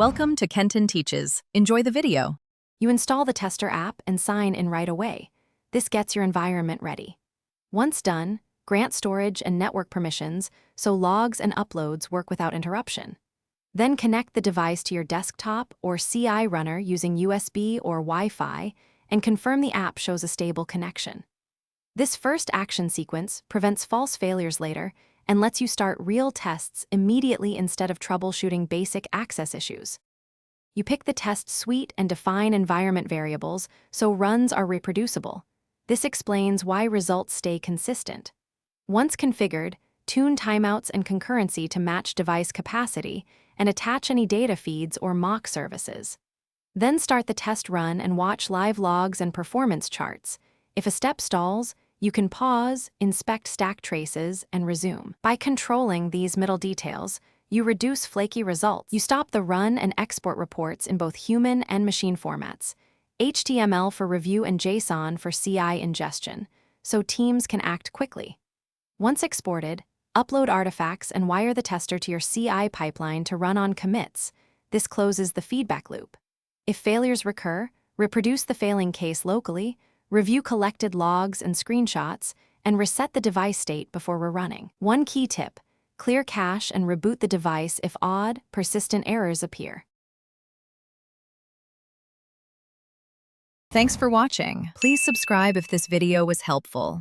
Welcome to Kenton Teaches. Enjoy the video. You install the tester app and sign in right away. This gets your environment ready. Once done, grant storage and network permissions so logs and uploads work without interruption. Then connect the device to your desktop or CI runner using USB or Wi-Fi and confirm the app shows a stable connection. This first action sequence prevents false failures later and lets you start real tests immediately instead of troubleshooting basic access issues. You pick the test suite and define environment variables so runs are reproducible. This explains why results stay consistent. Once configured, tune timeouts and concurrency to match device capacity and attach any data feeds or mock services. Then start the test run and watch live logs and performance charts. If a step stalls, you can pause, inspect stack traces, and resume. By controlling these middle details, you reduce flaky results. You stop the run and export reports in both human and machine formats, HTML for review and JSON for CI ingestion, so teams can act quickly. Once exported, upload artifacts and wire the tester to your CI pipeline to run on commits. This closes the feedback loop. If failures recur, reproduce the failing case locally, review collected logs and screenshots, and reset the device state before rerunning. One key tip: clear cache and reboot the device if odd, persistent errors appear. Thanks for watching. Please subscribe if this video was helpful.